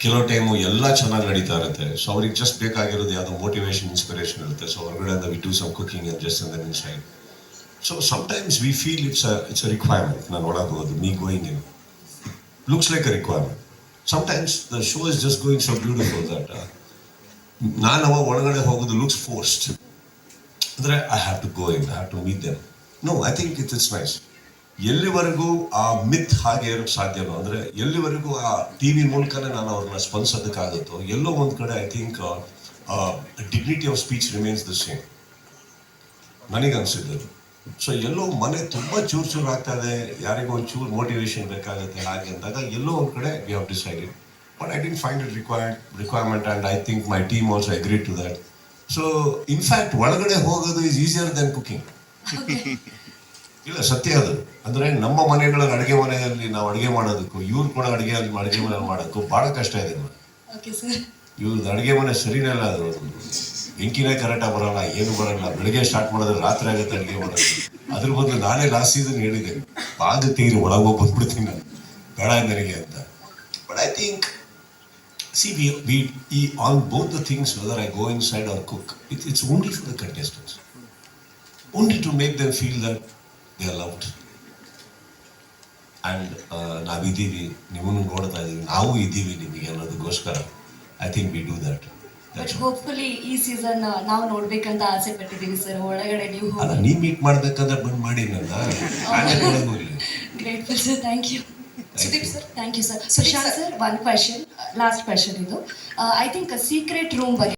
ಕೆಲವು ಟೈಮು ಎಲ್ಲ ಚೆನ್ನಾಗಿ ನಡೀತಾ ಇರುತ್ತೆ. ಸೊ ಅವ್ರಿಗೆ ಜಸ್ಟ್ ಬೇಕಾಗಿರೋದು ಯಾವುದೋ ಮೋಟಿವೇಶನ್, ಇನ್ಸ್ಪಿರೇಷನ್ ಇರುತ್ತೆ. ಸೊ ಹೊರಗಡೆ we do some cooking and just and then inside. So sometimes we feel it's a requirement. ನಾನು ಒಳಗೆ ಹೋಗೋದು, me going in looks like a requirement. Sometimes the show is just going so beautiful that ನಾನು ಅವಾಗ ಒಳಗಡೆ ಹೋಗೋದು looks forced. ಅಂದರೆ I have to go in, I have to meet them. No, I think it's nice. ಎಲ್ಲಿವರೆಗೂ ಆ ಮಿತ್ ಹಾಗೆ ಇರೋಕ್ಕೆ ಸಾಧ್ಯನೋ, ಅಂದರೆ ಎಲ್ಲಿವರೆಗೂ ಆ ಟಿ ವಿ ಮೂಲಕನೇ ನಾನು ಅವ್ರನ್ನ ಸ್ಪಂದಿಸೋದಕ್ಕಾಗುತ್ತೋ, ಎಲ್ಲೋ ಒಂದು ಕಡೆ I think dignity of speech remains the same ನನಗನ್ಸಿದ್ದು. ಸೊ ಎಲ್ಲೋ ಮನೆ ತುಂಬ ಚೂರು ಆಗ್ತಾ ಇದೆ, ಯಾರಿಗೂ ಒಂದು ಚೂರು ಮೋಟಿವೇಶನ್ ಬೇಕಾಗುತ್ತೆ ಹಾಗೆ ಅಂದಾಗ ಎಲ್ಲೋ ಒಂದು ಕಡೆ we have decided. But I didn't find it requirement and I think my team also agree to that. So in fact ಒಳಗಡೆ ಹೋಗೋದು ಈಸ್ ಈಸಿಯರ್ ದೆನ್ ಕುಕಿಂಗ್. ಇಲ್ಲ, ಸತ್ಯ ಅದು. ಅಂದರೆ ನಮ್ಮ ಮನೆಗಳಲ್ಲಿ ಅಡುಗೆ ಮನೆಯಲ್ಲಿ ನಾವು ಅಡುಗೆ ಮಾಡೋದಕ್ಕೂ ಇವ್ರು ಕೂಡ ಅಡುಗೆ ಮನೆಯಲ್ಲಿ ಮಾಡೋದಕ್ಕೂ ಭಾಳ ಕಷ್ಟ ಇದೆ. ಇವ್ರದ್ದು ಅಡುಗೆ ಮನೆ ಸರಿನೇ ಇಲ್ಲ. ಅದು ಬೆಂಕಿನೇ ಕರೆಕ್ಟಾಗಿ ಬರೋಲ್ಲ, ಏನು ಬರೋಲ್ಲ. ಬೆಳಗ್ಗೆ ಸ್ಟಾರ್ಟ್ ಮಾಡಿದ್ರೆ ರಾತ್ರಿ ಆಗುತ್ತೆ ಅಡುಗೆ ಮಾಡೋದು. ಅದ್ರ ಬದಲು ನಾನೇ ಲಾಸ್ಟ್ ಸೀಸನ್ ಹೇಳಿದೆ, ಬಾಗ ತೀರಿ ಒಳಗೆ ಹೋಗಿ ಬಂದ್ಬಿಡ್ತೀನಿ ನಾನು, ಬೇಡ ನನಗೆ ಅಂತ. But I think we on both the things, whether I go inside or cook, it's only for the contestants, only to make them feel that they are loved. And ನಾವಿದ್ದೀವಿ, ನಿಮ್ಮನ್ನು ನೋಡ್ತಾ ಇದ್ದೀವಿ, ನಾವು ಇದ್ದೀವಿ ನಿಮಗೆ ಅನ್ನೋದಕ್ಕೋಸ್ಕರ I think we do that. But hopefully ಈ season ನಾವು ನೋಡ್ಬೇಕಂತ ಆಸೆ ಪಟ್ಟಿದ್ದೀವಿ ಸರ್. ಒಳಗಡೆ ನೀವು ಅಲ್ಲ, ನೀ ಮೀಟ್ ಮಾಡ್ಬೇಕಂದ್ರೆ ಬಂದು ಮಾಡಿ ನನ್ನ grateful sir. Thank you Sudeep sir. Thank you sir. Sushant sir, one question, last question ಇದು. ಐ ಥಿಂಕ್ ಸೀಕ್ರೆಟ್ ರೂಮ್ ಬಗ್ಗೆ